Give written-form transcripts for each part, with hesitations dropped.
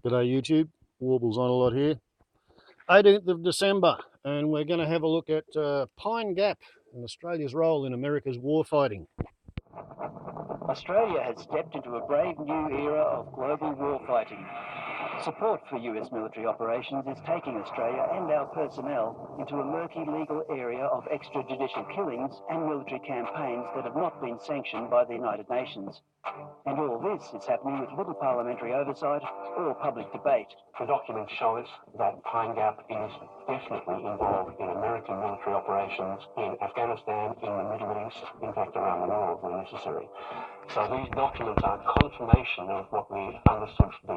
G'day YouTube, Warbles on a lot here. 18th of December, and we're going to have a look at Pine Gap and Australia's role in America's warfighting. Australia has stepped into a brave new era of global warfighting. Support for US military operations is taking Australia and our personnel into a murky legal area of extrajudicial killings and military campaigns that have not been sanctioned by the United Nations. And all this is happening with little parliamentary oversight or public debate. The documents show us that Pine Gap is definitely involved in American military operations in Afghanistan, in the Middle East, in fact around the world where necessary. So these documents are confirmation of what we understood the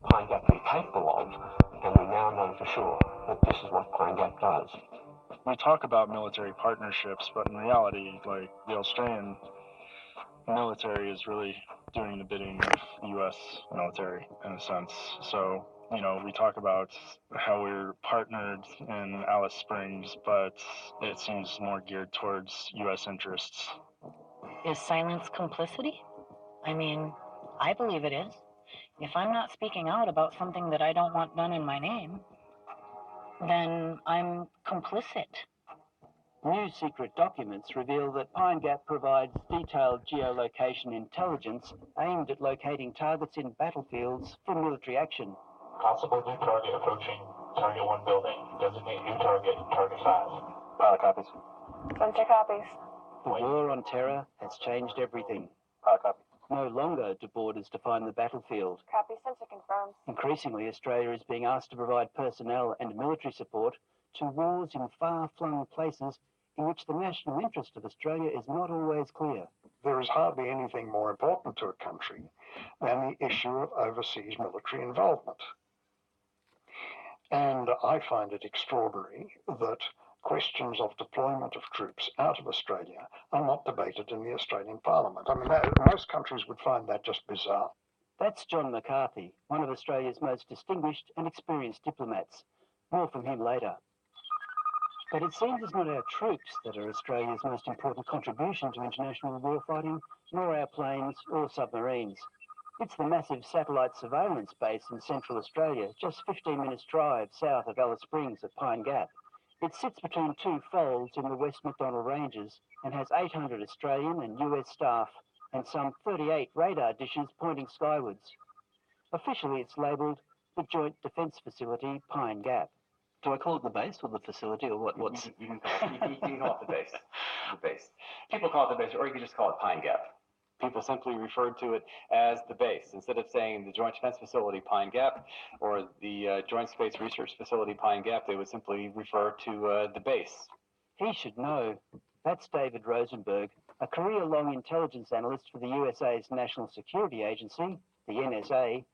Pine Gap to be capable of, and we now know for sure that this is what Pine Gap does. We talk about military partnerships, but in reality, like, the Australian military is really doing the bidding of U.S. military in a sense. So, you know, we talk about how we're partnered in Alice Springs, but it seems more geared towards U.S. interests. Is silence complicity? I mean, I believe it is. If I'm not speaking out about something that I don't want done in my name, then I'm complicit. New secret documents reveal that Pine Gap provides detailed geolocation intelligence aimed at locating targets in battlefields for military action. Possible new target approaching Target 1 building. Designate new target, Target 5. Pilot copies. Sensor copies. The war on terror has changed everything. Pilot copy. No longer do borders define the battlefield. Copy. Sensor confirmed. Increasingly, Australia is being asked to provide personnel and military support to wars in far-flung places in which the national interest of Australia is not always clear. There is hardly anything more important to a country than the issue of overseas military involvement. And I find it extraordinary that questions of deployment of troops out of Australia are not debated in the Australian Parliament. I mean, most countries would find that just bizarre. That's John McCarthy, one of Australia's most distinguished and experienced diplomats. More from him later. But it seems it's not our troops that are Australia's most important contribution to international warfighting, nor our planes or submarines. It's the massive satellite surveillance base in Central Australia, just 15 minutes drive south of Alice Springs at Pine Gap. It sits between two folds in the West Macdonnell Ranges and has 800 Australian and US staff and some 38 radar dishes pointing skywards. Officially, it's labelled the Joint Defence Facility Pine Gap. Do I call it the base or the facility, or what's... You can call it the base. The base. People call it the base, or you can just call it Pine Gap. People simply referred to it as the base. Instead of saying the Joint Defense Facility Pine Gap or the Joint Space Research Facility Pine Gap, they would simply refer to the base. He should know. That's David Rosenberg, a career-long intelligence analyst for the USA's National Security Agency, the NSA.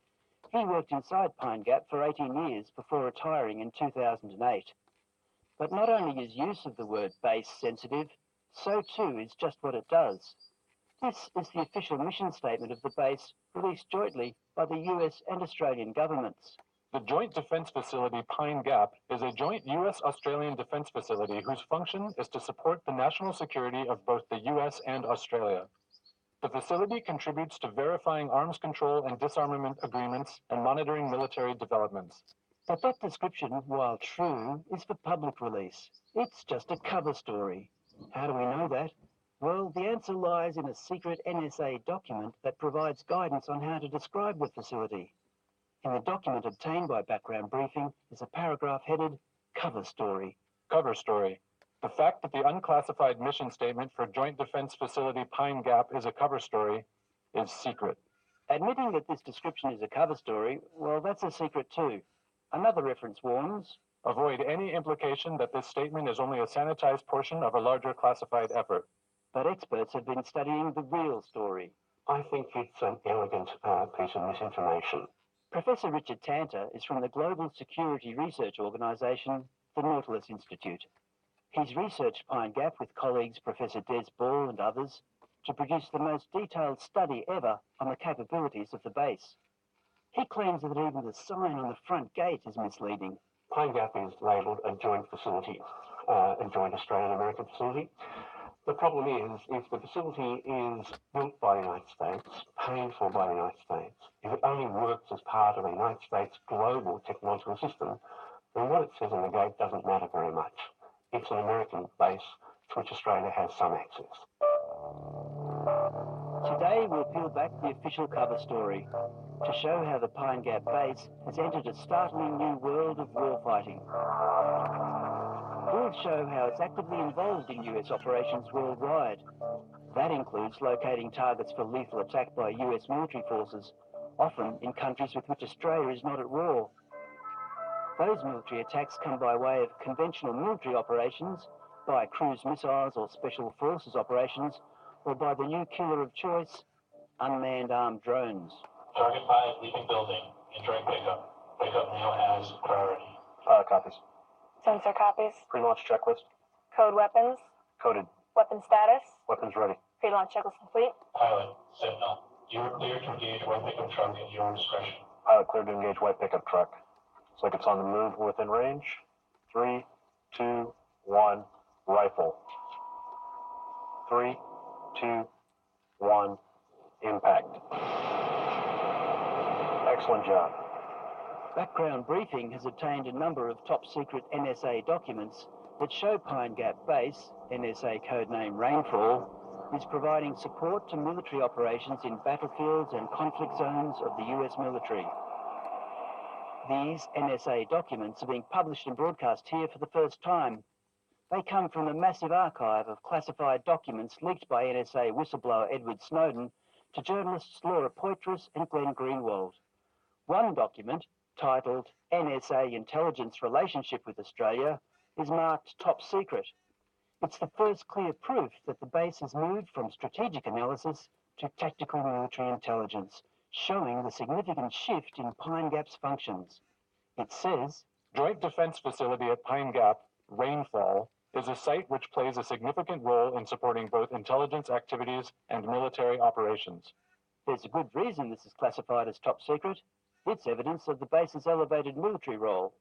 He worked inside Pine Gap for 18 years before retiring in 2008. But not only is use of the word base sensitive, so too is just what it does. This is the official mission statement of the base, released jointly by the US and Australian governments. The Joint Defence Facility Pine Gap is a joint US-Australian defence facility whose function is to support the national security of both the US and Australia. The facility contributes to verifying arms control and disarmament agreements and monitoring military developments. But that description, while true, is for public release. It's just a cover story. How do we know that? Well, the answer lies in a secret NSA document that provides guidance on how to describe the facility. In the document obtained by Background Briefing is a paragraph headed Cover Story. Cover story. The fact that the unclassified mission statement for Joint Defence Facility Pine Gap is a cover story is secret. Admitting that this description is a cover story, well, that's a secret too. Another reference warns, avoid any implication that this statement is only a sanitized portion of a larger classified effort. But experts have been studying the real story. I think it's an elegant piece of misinformation. Professor Richard Tanter is from the Global Security Research Organisation, the Nautilus Institute. He's researched Pine Gap with colleagues Professor Des Ball and others to produce the most detailed study ever on the capabilities of the base. He claims that even the sign on the front gate is misleading. Pine Gap is labelled a joint facility, a joint Australian-American facility. The problem is, if the facility is built by the United States, paid for by the United States, if it only works as part of a United States global technological system, then what it says in the gate doesn't matter very much. It's an American base to which Australia has some access. Today we'll peel back the official cover story to show how the Pine Gap base has entered a startling new world of warfighting. We'll show how it's actively involved in US operations worldwide. That includes locating targets for lethal attack by US military forces, often in countries with which Australia is not at war. Those military attacks come by way of conventional military operations, by cruise missiles or special forces operations, or by the new killer of choice, unmanned armed drones. Target 5 leaving building, entering pickup. Pickup now has priority. Copies. Sensor copies. Pre-launch checklist. Code weapons. Coded. Weapon status. Weapons ready. Pre-launch checklist complete. Pilot, Sentinel, you are cleared to engage white pickup truck at your discretion. Pilot cleared to engage white pickup truck. Looks like it's on the move within range. 3, 2, 1, rifle. 3, 2, 1, impact. Excellent job. Background briefing has obtained a number of top-secret NSA documents that show Pine Gap Base, NSA codename Rainfall, is providing support to military operations in battlefields and conflict zones of the US military. These NSA documents are being published and broadcast here for the first time. They come from a massive archive of classified documents leaked by NSA whistleblower Edward Snowden to journalists Laura Poitras and Glenn Greenwald. One document, titled NSA Intelligence Relationship with Australia, is marked top secret. It's the first clear proof that the base has moved from strategic analysis to tactical military intelligence, showing the significant shift in Pine Gap's functions. It says, Joint Defense Facility at Pine Gap, Rainfall, is a site which plays a significant role in supporting both intelligence activities and military operations. There's a good reason this is classified as top secret. It's evidence of the base's elevated military role.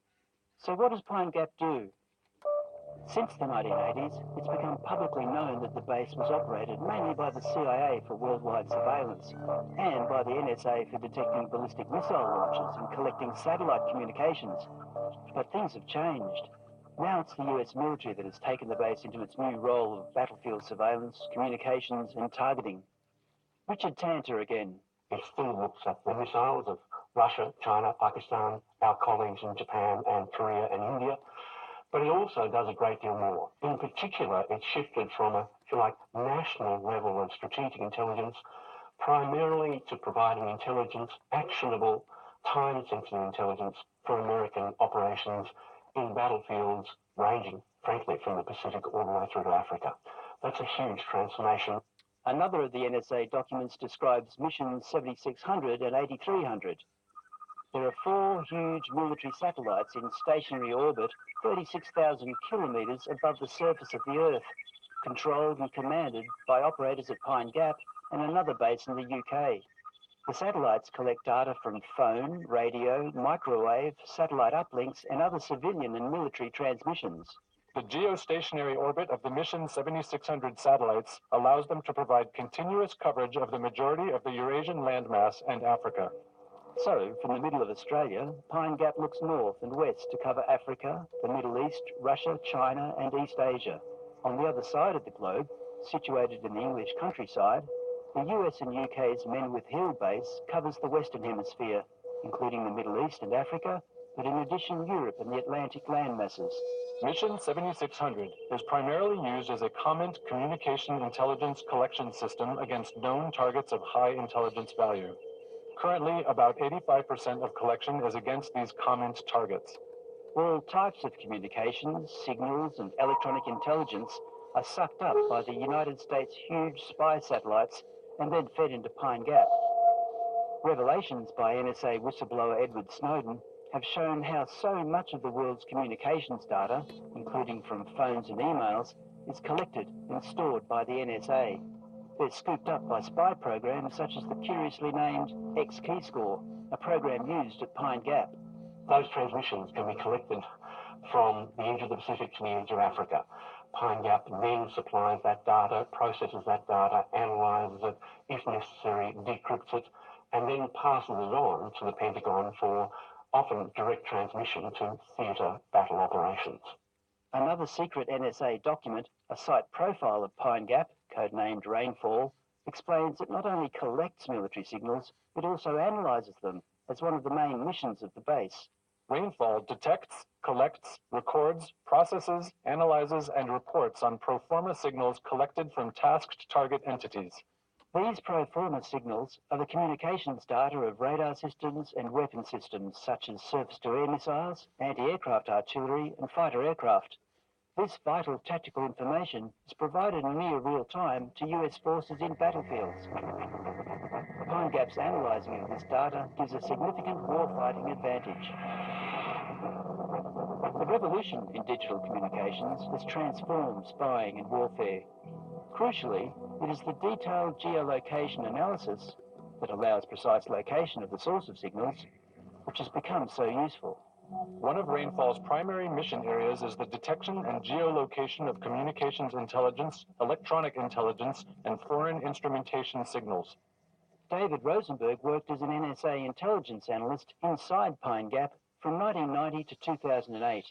So what does Pine Gap do? Since the 1980s, it's become publicly known that the base was operated mainly by the CIA for worldwide surveillance and by the NSA for detecting ballistic missile launches and collecting satellite communications. But things have changed. Now it's the US military that has taken the base into its new role of battlefield surveillance, communications and targeting. Richard Tanter again. It still looks at the missiles of Russia, China, Pakistan, our colleagues in Japan and Korea and India, but it also does a great deal more. In particular, it shifted from a, if you like, national level of strategic intelligence primarily to providing intelligence, actionable, time-sensitive intelligence for American operations in battlefields ranging, frankly, from the Pacific all the way through to Africa. That's a huge transformation. Another of the NSA documents describes missions 7600 and 8300. There are 4 huge military satellites in stationary orbit 36,000 kilometres above the surface of the Earth, controlled and commanded by operators at Pine Gap and another base in the UK. The satellites collect data from phone, radio, microwave, satellite uplinks and other civilian and military transmissions. The geostationary orbit of the Mission 7600 satellites allows them to provide continuous coverage of the majority of the Eurasian landmass and Africa. So, from the middle of Australia, Pine Gap looks north and west to cover Africa, the Middle East, Russia, China and East Asia. On the other side of the globe, situated in the English countryside, the US and UK's Men with Hill base covers the Western Hemisphere, including the Middle East and Africa, but in addition Europe and the Atlantic landmasses. Mission 7600 is primarily used as a comment communication intelligence collection system against known targets of high intelligence value. Currently, about 85% of collection is against these comment targets. All types of communications, signals and electronic intelligence are sucked up by the United States' huge spy satellites and then fed into Pine Gap. Revelations by NSA whistleblower Edward Snowden have shown how so much of the world's communications data, including from phones and emails, is collected and stored by the NSA. They're scooped up by spy programs such as the curiously named X-Keyscore, a program used at Pine Gap. Those transmissions can be collected from the edge of the Pacific to the edge of Africa. Pine Gap then supplies that data, processes that data, analyzes it, if necessary, decrypts it, and then passes it on to the Pentagon for often direct transmission to theatre battle operations. Another secret NSA document, a site profile of Pine Gap, codenamed Rainfall, explains it not only collects military signals, but also analyzes them as one of the main missions of the base. Rainfall detects, collects, records, processes, analyzes, and reports on pro forma signals collected from tasked target entities. These pro forma signals are the communications data of radar systems and weapon systems such as surface-to-air missiles, anti-aircraft artillery, and fighter aircraft. This vital tactical information is provided in near real time to US forces in battlefields. Pine Gap's analysing of this data gives a significant warfighting advantage. The revolution in digital communications has transformed spying and warfare. Crucially, it is the detailed geolocation analysis that allows precise location of the source of signals, which has become so useful. One of Rainfall's primary mission areas is the detection and geolocation of communications intelligence, electronic intelligence, and foreign instrumentation signals. David Rosenberg worked as an NSA intelligence analyst inside Pine Gap from 1990 to 2008,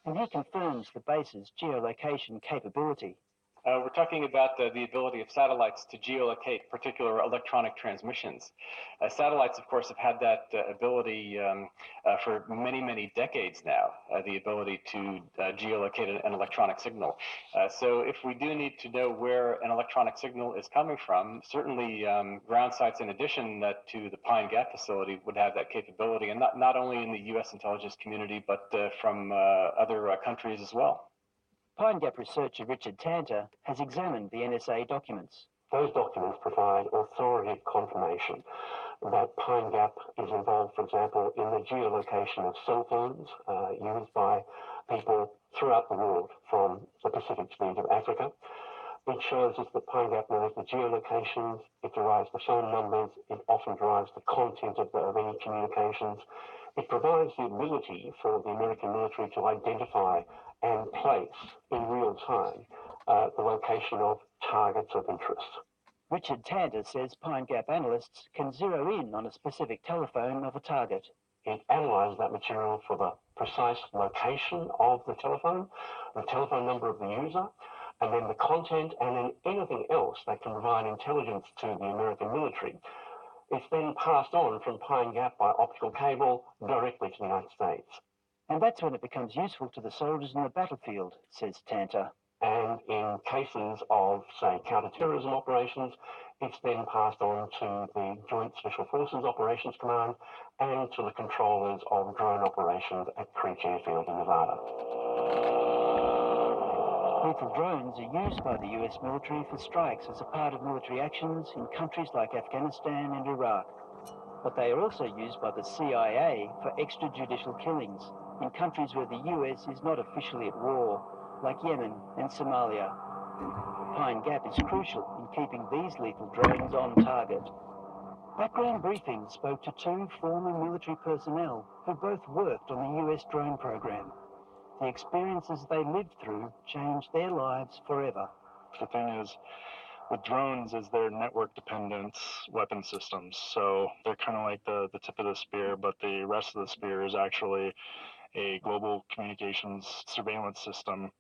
and he confirms the base's geolocation capability. We're talking about the ability of satellites to geolocate particular electronic transmissions. Satellites, of course, have had that ability for many, many decades now, the ability to geolocate an electronic signal. So if we do need to know where an electronic signal is coming from, certainly ground sites, in addition to the Pine Gap facility, would have that capability, and not only in the U.S. intelligence community, but from other countries as well. Pine Gap researcher Richard Tanter has examined the NSA documents. Those documents provide authoritative confirmation that Pine Gap is involved, for example, in the geolocation of cell phones used by people throughout the world from the Pacific to the edge of Africa. It shows us that Pine Gap knows the geolocations, it derives the phone numbers, it often derives the content of any communications. It provides the ability for the American military to identify and place in real time the location of targets of interest. Richard Tanter says Pine Gap analysts can zero in on a specific telephone of a target. It analyzes that material for the precise location of the telephone number of the user, and then the content, and then anything else that can provide intelligence to the American military. It's then passed on from Pine Gap by optical cable directly to the United States. And that's when it becomes useful to the soldiers in the battlefield, says Tanter. And in cases of, say, counter-terrorism operations, it's then passed on to the Joint Special Forces Operations Command and to the controllers of drone operations at Creech Airfield in Nevada. Lethal drones are used by the US military for strikes as a part of military actions in countries like Afghanistan and Iraq. But they are also used by the CIA for extrajudicial killings in countries where the US is not officially at war, like Yemen and Somalia. Pine Gap is crucial in keeping these lethal drones on target. Background Briefing spoke to two former military personnel who both worked on the US drone program. The experiences they lived through changed their lives forever. The thing is, with drones is their network-dependent weapon systems. So they're kind of like the tip of the spear, but the rest of the spear is actually a global communications surveillance system.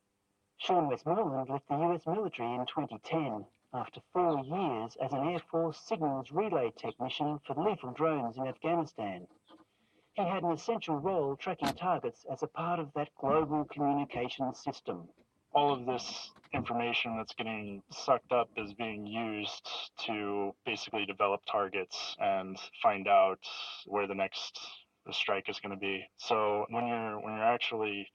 Sean Westmoreland left the US military in 2010 after 4 years as an Air Force signals relay technician for lethal drones in Afghanistan. He had an essential role tracking targets as a part of that global communications system. All of this information that's getting sucked up is being used to basically develop targets and find out where the next strike is going to be. So when you're actually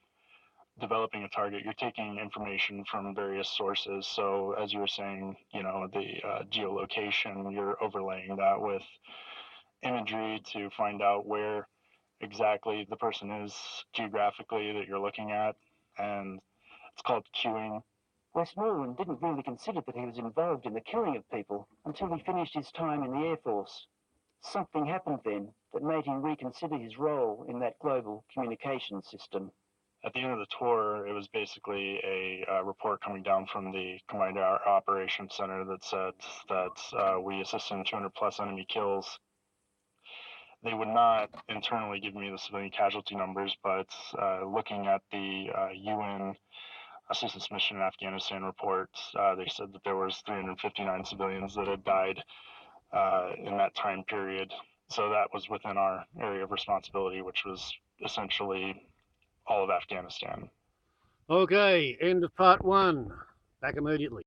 developing a target, you're taking information from various sources. So as you were saying, the geolocation, you're overlaying that with imagery to find out where exactly the person is geographically that you're looking at, and it's called queuing. Westmoreland didn't really consider that he was involved in the killing of people until he finished his time in the Air Force. Something happened then that made him reconsider his role in that global communications system. At the end of the tour, it was basically a report coming down from the Combined Operations Center that said that we assisted in 200 plus enemy kills. They would not internally give me the civilian casualty numbers, but looking at the UN Assistance Mission in Afghanistan report, they said that there was 359 civilians that had died in that time period. So that was within our area of responsibility, which was essentially all of Afghanistan. Okay, end of part 1. Back immediately.